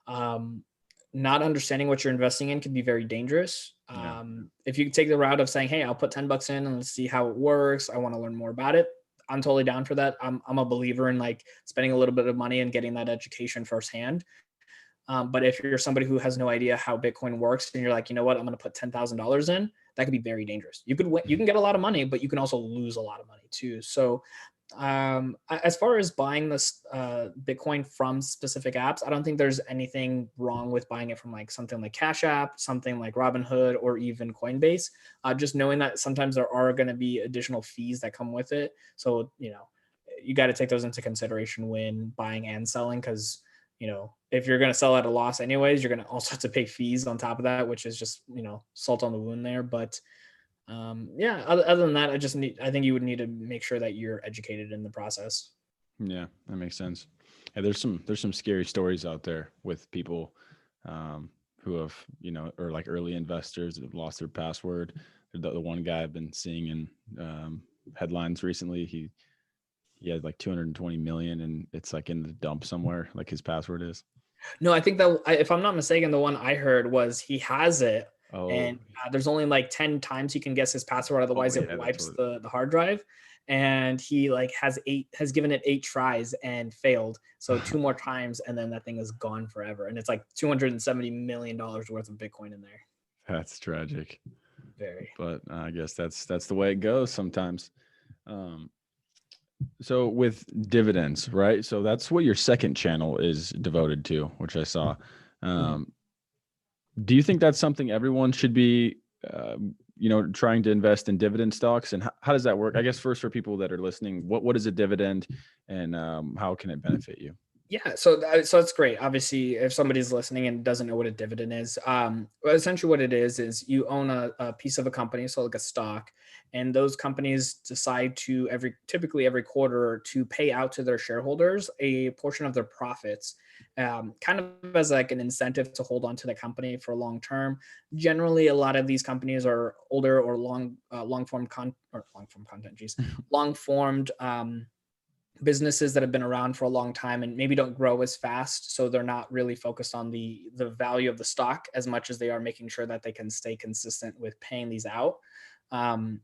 not understanding what you're investing in can be very dangerous. Yeah. If you take the route of saying, hey, I'll put $10 in and let's see how it works, I want to learn more about it, I'm totally down for that. I'm a believer in like spending a little bit of money and getting that education firsthand. But if you're somebody who has no idea how Bitcoin works and you're like, you know what, I'm going to put $10,000 in, that could be very dangerous. You can get a lot of money, but you can also lose a lot of money too. So as far as buying this Bitcoin from specific apps, I don't think there's anything wrong with buying it from like something like Cash App, something like Robinhood, or even Coinbase. Just knowing that sometimes there are going to be additional fees that come with it. So, you got to take those into consideration when buying and selling, because if you're going to sell at a loss anyways, you're going to also have to pay fees on top of that, which is just, salt on the wound there. But other than that, I think you would need to make sure that you're educated in the process. Yeah, that makes sense. Yeah, there's some scary stories out there with people who have, or like early investors that have lost their password. The one guy I've been seeing in headlines recently, he had like 220 million, and it's like in the dump somewhere, like his password is. No, I think that, if I'm not mistaken, the one I heard was he has it. Oh. And there's only like 10 times he can guess his password. Otherwise it wipes the hard drive. And he like has given it 8 tries and failed. So 2 more times, and then that thing is gone forever. And it's like $270 million worth of Bitcoin in there. That's tragic. Very. But I guess that's the way it goes sometimes. So with dividends, right? So that's what your second channel is devoted to, which I saw. Do you think that's something everyone should be, trying to invest in dividend stocks? And how does that work? I guess first, for people that are listening, what is a dividend, and how can it benefit you? Yeah, so it's great. Obviously, if somebody's listening and doesn't know what a dividend is, well, essentially what it is you own a piece of a company, so like a stock, and those companies decide to typically every quarter to pay out to their shareholders a portion of their profits, kind of as like an incentive to hold on to the company for long term. Generally, a lot of these companies are older or long form content, geez, long formed. Businesses that have been around for a long time and maybe don't grow as fast, so they're not really focused on the value of the stock as much as they are making sure that they can stay consistent with paying these out. um,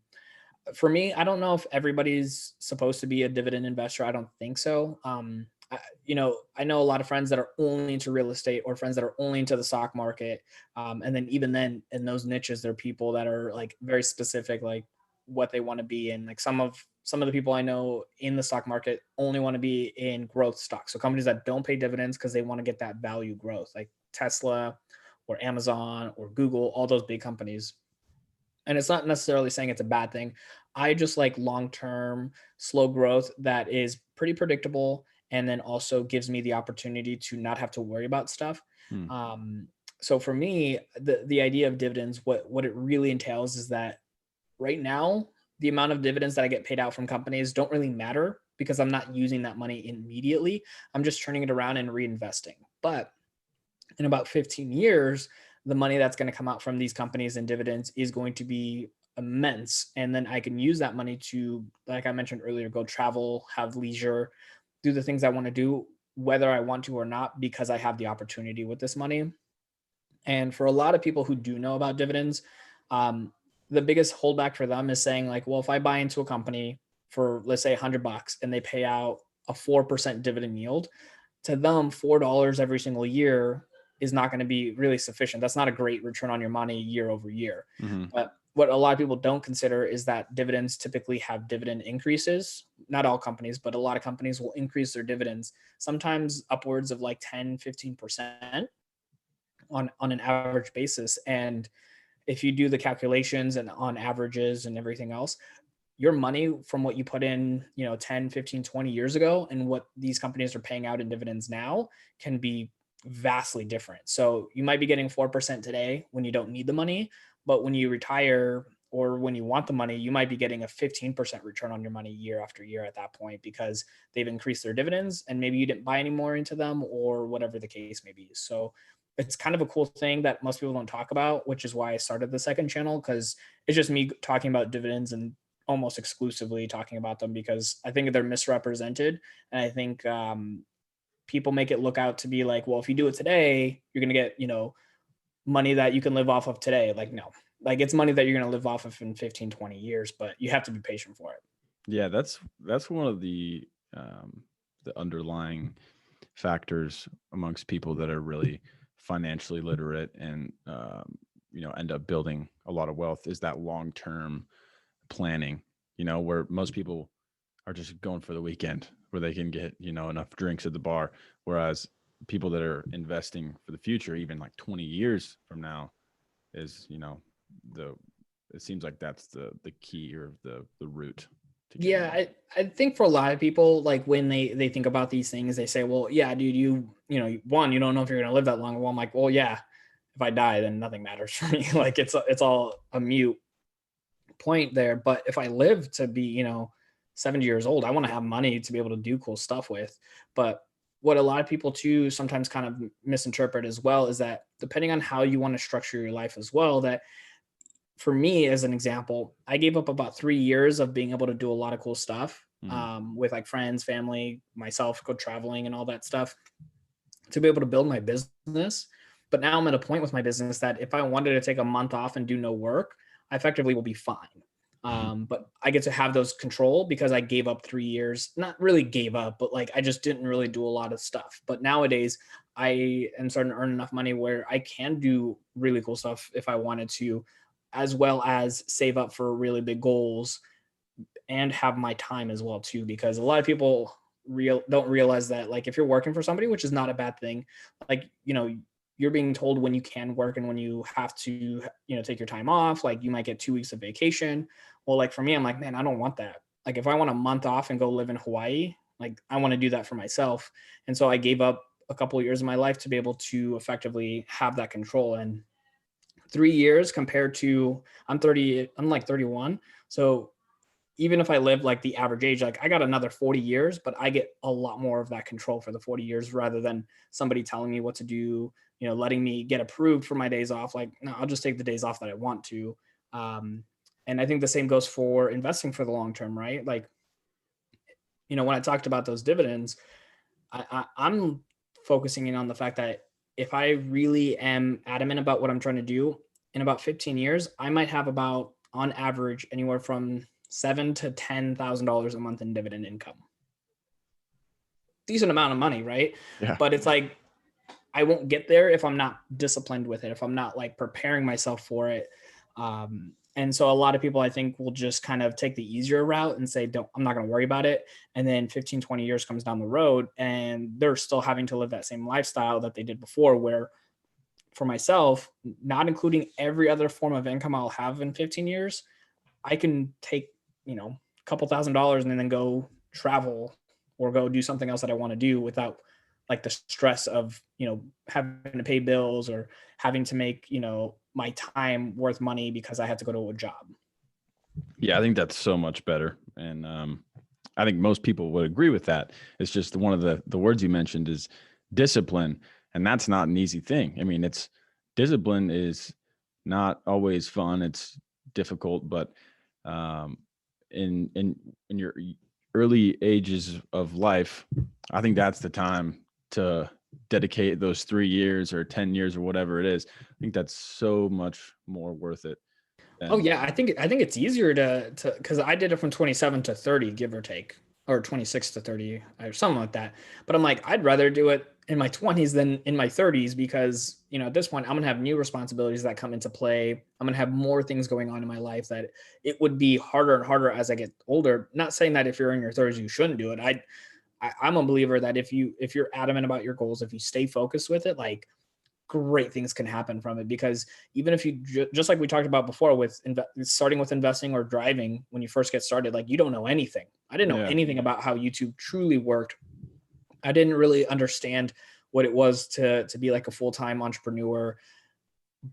for me, I don't know if everybody's supposed to be a dividend investor. I don't think so. I know a lot of friends that are only into real estate or friends that are only into the stock market. And then even then in those niches, there are people that are like very specific, like what they want to be in. Like some of the people I know in the stock market only want to be in growth stocks. So companies that don't pay dividends because they want to get that value growth, like Tesla or Amazon or Google, all those big companies. And it's not necessarily saying it's a bad thing. I just like long-term slow growth that is pretty predictable and then also gives me the opportunity to not have to worry about stuff. Hmm. So for me, the idea of dividends, what it really entails is that right now, the amount of dividends that I get paid out from companies don't really matter because I'm not using that money immediately. I'm just turning it around and reinvesting. But in about 15 years, the money that's going to come out from these companies and dividends is going to be immense. And then I can use that money to, like I mentioned earlier, go travel, have leisure, do the things I want to do, whether I want to or not, because I have the opportunity with this money. And for a lot of people who do know about dividends, um, the biggest holdback for them is saying, like, well, if I buy into a company for, let's say, $100 and they pay out a 4% dividend yield, to them, $4 every single year is not going to be really sufficient. That's not a great return on your money year over year. Mm-hmm. But what a lot of people don't consider is that dividends typically have dividend increases. Not all companies, but a lot of companies will increase their dividends, sometimes upwards of like 10, 15% on an average basis. And if you do the calculations and on averages and everything else, your money from what you put in, 10, 15, 20 years ago and what these companies are paying out in dividends now can be vastly different. So you might be getting 4% today when you don't need the money, but when you retire or when you want the money, you might be getting a 15% return on your money year after year at that point because they've increased their dividends and maybe you didn't buy any more into them or whatever the case may be. So it's kind of a cool thing that most people don't talk about, which is why I started the second channel, because it's just me talking about dividends and almost exclusively talking about them because I think they're misrepresented. And I think people make it look out to be like, well, if you do it today, you're going to get, money that you can live off of today. Like, no, like it's money that you're going to live off of in 15, 20 years, but you have to be patient for it. Yeah, that's one of the underlying factors amongst people that are really financially literate and end up building a lot of wealth is that long-term planning, where most people are just going for the weekend where they can get, enough drinks at the bar. Whereas people that are investing for the future, even like 20 years from now is, it seems like that's the key or the route. Yeah, I think for a lot of people, like when they think about these things, they say, well, yeah, dude, one, you don't know if you're going to live that long. Well, I'm like, well, yeah, if I die, then nothing matters for me. Like it's all a mute point there. But if I live to be, 70 years old, I want to have money to be able to do cool stuff with. But what a lot of people too sometimes kind of misinterpret as well is that depending on how you want to structure your life as well, that for me, as an example, I gave up about 3 years of being able to do a lot of cool stuff with like friends, family, myself, go traveling and all that stuff to be able to build my business. But now I'm at a point with my business that if I wanted to take a month off and do no work, I effectively will be fine. But I get to have those control because I gave up 3 years, not really gave up, but like I just didn't really do a lot of stuff. But nowadays I am starting to earn enough money where I can do really cool stuff if I wanted to, as well as save up for really big goals and have my time as well too, because a lot of people don't realize that, like, if you're working for somebody, which is not a bad thing, like, you're being told when you can work and when you have to, take your time off. Like you might get 2 weeks of vacation. Well, like for me, I'm like, man, I don't want that. Like if I want a month off and go live in Hawaii, Like, I want to do that for myself. And so I gave up a couple of years of my life to be able to effectively have that control. And 3 years compared to, I'm 30, I'm like 31. So even if I live like the average age, like I got another 40 years, but I get a lot more of that control for the 40 years rather than somebody telling me what to do, letting me get approved for my days off. Like, no, I'll just take the days off that I want to. Um, and I think the same goes for investing for the long term, right? Like, when I talked about those dividends, I'm focusing in on the fact that if I really am adamant about what I'm trying to do, in about 15 years, I might have about, on average, anywhere from $7,000 to $10,000 a month in dividend income. Decent amount of money, right? Yeah. But it's like, I won't get there if I'm not disciplined with it, if I'm not like preparing myself for it. And so a lot of people, I think, will just kind of take the easier route and say, I'm not going to worry about it. And then 15, 20 years comes down the road and they're still having to live that same lifestyle that they did before, where for myself, not including every other form of income I'll have in 15 years, I can take, a couple $1,000s and then go travel or go do something else that I want to do without like the stress of, having to pay bills or having to make, my time worth money because I had to go to a job. Yeah, I think that's so much better. And I think most people would agree with that. It's just one of the words you mentioned is discipline. And that's not an easy thing. I mean, discipline is not always fun. It's difficult, but in your early ages of life, I think that's the time to dedicate those 3 years or 10 years or whatever it is. I think that's so much more worth it. Oh yeah, I think it's easier to because I did it from 27 to 30, give or take, or 26 to 30, or something like that. But I'm like, I'd rather do it in my 20s than in my 30s because, at this point I'm gonna have new responsibilities that come into play. I'm gonna have more things going on in my life that it would be harder and harder as I get older. Not saying that if you're in your 30s you shouldn't do it. I'm a believer that if you're adamant about your goals, if you stay focused with it, like, great things can happen from it. Because even if you just like we talked about before with starting with investing or driving, when you first get started, like, you don't know anything. I didn't know anything about how YouTube truly worked. I didn't really understand what it was to be like a full-time entrepreneur.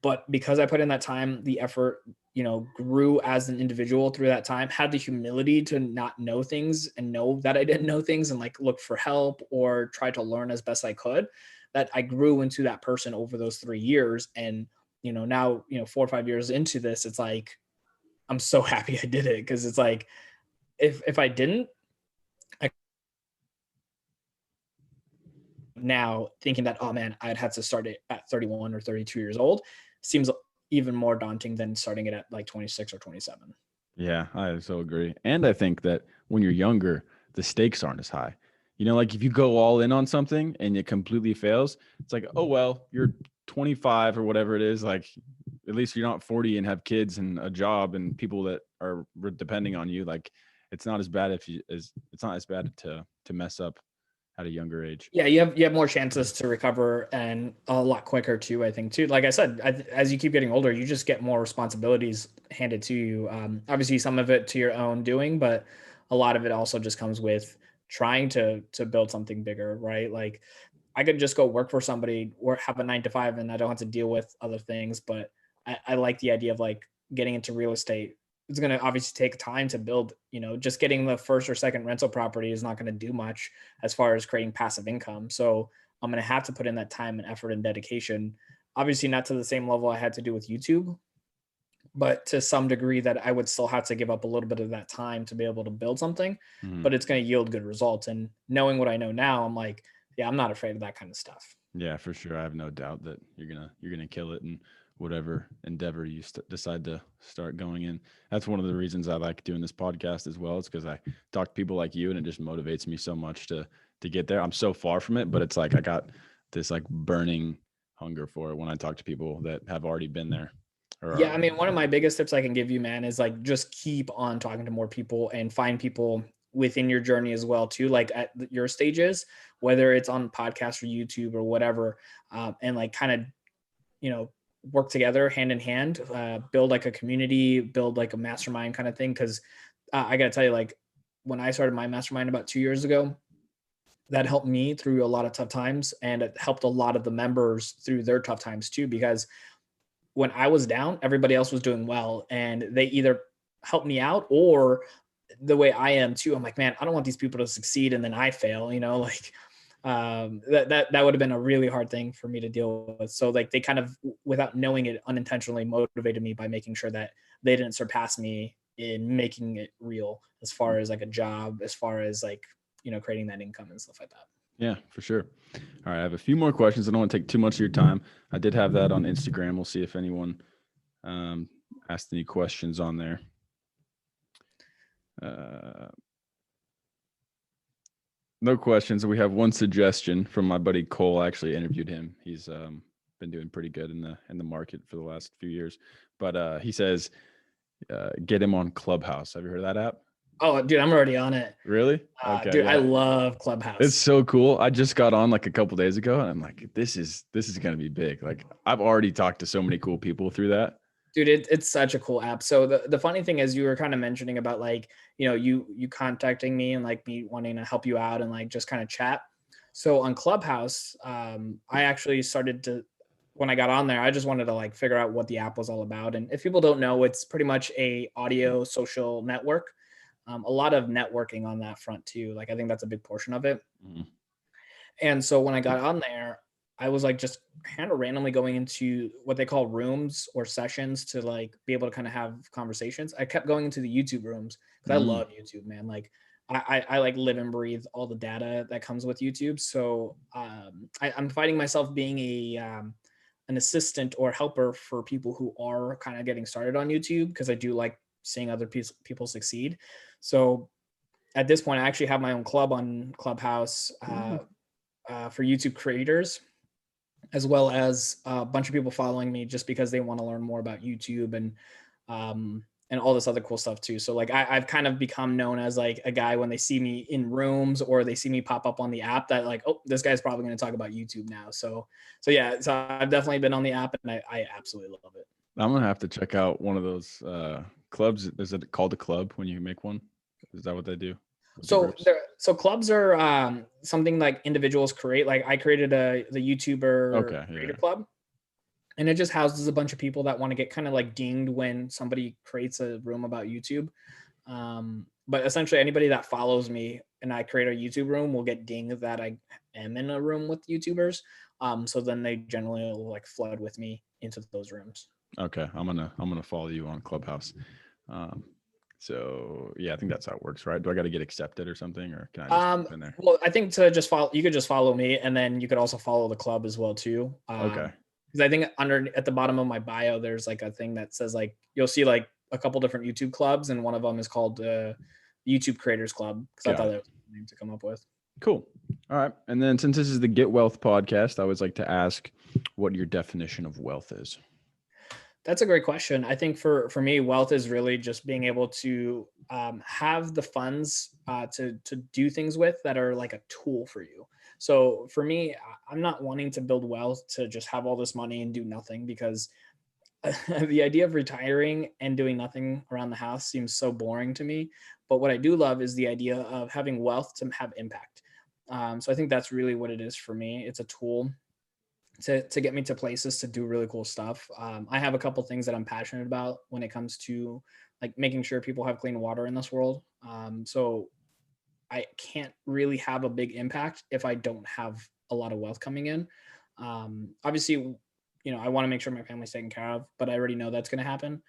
But because I put in that time, the effort, grew as an individual through that time, had the humility to not know things and know that I didn't know things and like look for help or try to learn as best I could, that I grew into that person over those 3 years. And, now, 4 or 5 years into this, it's like, I'm so happy I did it. Because it's like, if I didn't, now thinking that, oh man, I'd had to start it at 31 or 32 years old seems even more daunting than starting it at like 26 or 27. Yeah, I so agree. And I think that when you're younger, the stakes aren't as high. Like if you go all in on something and it completely fails, it's like, oh, well, you're 25 or whatever it is. Like, at least you're not 40 and have kids and a job and people that are depending on you. Like, it's not as bad it's not as bad to mess up at a younger age. Yeah, you have more chances to recover and a lot quicker too, I think too. Like I said, as you keep getting older, you just get more responsibilities handed to you. Obviously some of it to your own doing, but a lot of it also just comes with trying to build something bigger, right? Like, I could just go work for somebody or have a 9 to 5 and I don't have to deal with other things. But I like the idea of like getting into real estate. It's going to obviously take time to build, just getting the first or second rental property is not going to do much as far as creating passive income. So I'm going to have to put in that time and effort and dedication. Obviously not to the same level I had to do with YouTube, but to some degree that I would still have to give up a little bit of that time to be able to build something, but it's going to yield good results. And knowing what I know now, I'm like, yeah, I'm not afraid of that kind of stuff. Yeah, for sure. I have no doubt that you're gonna kill it in whatever endeavor you decide to start going in. That's one of the reasons I like doing this podcast as well. It's because I talk to people like you, and it just motivates me so much to get there. I'm so far from it, but it's like I got this like burning hunger for it when I talk to people that have already been there. Yeah, I mean, one of my biggest tips I can give you, man, is like just keep on talking to more people and find people within your journey as well too, like at your stages, whether it's on podcast or YouTube or whatever, and like kind of, work together hand in hand, build like a community, build like a mastermind kind of thing. Because I gotta tell you, like when I started my mastermind about 2 years ago, that helped me through a lot of tough times, and it helped a lot of the members through their tough times too, because when I was down, everybody else was doing well, and they either helped me out, or the way I am too, I'm like, man, I don't want these people to succeed and then I fail, like that would have been a really hard thing for me to deal with. So like they kind of, without knowing it, unintentionally motivated me by making sure that they didn't surpass me in making it real, as far as like a job, as far as like, creating that income and stuff like that. Yeah, for sure. All right, I have a few more questions. I don't want to take too much of your time. I did have that on Instagram. We'll see if anyone asked any questions on there. No questions. We have one suggestion from my buddy Cole. I actually interviewed him. He's been doing pretty good in the market for the last few years. But he says, get him on Clubhouse. Have you heard of that app? Oh, dude, I'm already on it. Really? Okay. Dude, yeah. I love Clubhouse. It's so cool. I just got on like a couple days ago, and I'm like, this is going to be big. Like, I've already talked to so many cool people through that. Dude, it's such a cool app. So the funny thing is, you were kind of mentioning about like, you contacting me and like me wanting to help you out and like just kind of chat. So on Clubhouse, I actually started to, when I got on there, I just wanted to like figure out what the app was all about. And if people don't know, it's pretty much a audio social network. A lot of networking on that front too. Like, I think that's a big portion of it. Mm-hmm. And so when I got on there, I was like just kind of randomly going into what they call rooms or sessions to like be able to kind of have conversations. I kept going into the YouTube rooms because I love YouTube, man. Like I like live and breathe all the data that comes with YouTube. So I'm finding myself being an assistant or helper for people who are kind of getting started on YouTube, because I do like seeing other people succeed. So at this point, I actually have my own club on Clubhouse for YouTube creators, as well as a bunch of people following me just because they want to learn more about YouTube and all this other cool stuff too. So like I've kind of become known as like a guy when they see me in rooms or they see me pop up on the app, that like, oh, this guy's probably going to talk about YouTube now. So yeah, so I've definitely been on the app, and I absolutely love it. I'm gonna have to check out one of those clubs. Is it called a club when you make one? Is that what they do? So clubs are something like individuals create. Like I created the YouTuber creator club, and it just houses a bunch of people that want to get kind of like dinged when somebody creates a room about YouTube. But essentially anybody that follows me and I create a YouTube room will get dinged that I am in a room with YouTubers. So then they generally will like flood with me into those rooms. Okay, I'm gonna follow you on Clubhouse. So yeah, I think that's how it works, right? Do I got to get accepted or something, or can I just jump in there? Well, I think to just follow, you could just follow me, and then you could also follow the club as well too. Okay. Because I think at the bottom of my bio, there's like a thing that says like, you'll see like a couple different YouTube clubs, and one of them is called YouTube Creators Club, because I thought that was a name to come up with. Cool. All right. And then since this is the Get Wealth podcast, I always like to ask what your definition of wealth is. That's a great question. I think for me, wealth is really just being able to have the funds to do things with that are like a tool for you. So for me, I'm not wanting to build wealth to just have all this money and do nothing, because the idea of retiring and doing nothing around the house seems so boring to me. But what I do love is the idea of having wealth to have impact. So I think that's really what it is for me. It's a tool to get me to places to do really cool stuff. I have a couple things that I'm passionate about when it comes to like making sure people have clean water in this world. So I can't really have a big impact if I don't have a lot of wealth coming in. Obviously, I want to make sure my family's taken care of, but I already know that's going to happen.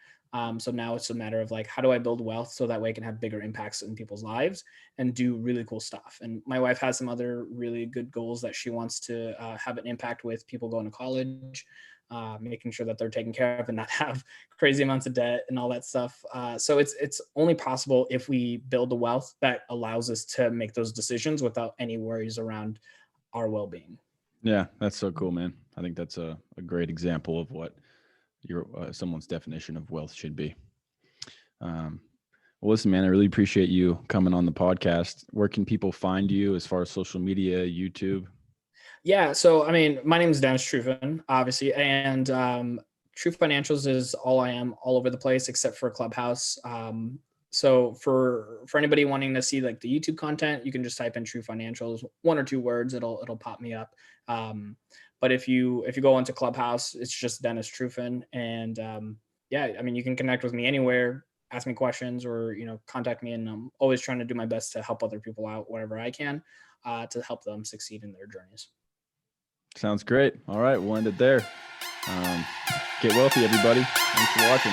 So now it's a matter of like, how do I build wealth so that way I can have bigger impacts in people's lives and do really cool stuff. And my wife has some other really good goals that she wants to have an impact with people going to college, making sure that they're taken care of and not have crazy amounts of debt and all that stuff. So it's only possible if we build the wealth that allows us to make those decisions without any worries around our well-being. Yeah, that's so cool, man. I think that's a great example of what your someone's definition of wealth should be. Well, listen, man, I really appreciate you coming on the podcast. Where can people find you as far as social media, YouTube? Yeah, so I mean, my name is Denis Trufin, obviously, and True Financials is all I am, all over the place except for Clubhouse. So for anybody wanting to see like the YouTube content, you can just type in True Financials, 1 or 2 words, it'll pop me up. But if you go into Clubhouse, it's just Denis Trufin. And yeah, I mean, you can connect with me anywhere, ask me questions, or contact me, and I'm always trying to do my best to help other people out wherever I can, to help them succeed in their journeys. Sounds great. All right, we'll end it there. Get wealthy, everybody. Thanks for watching.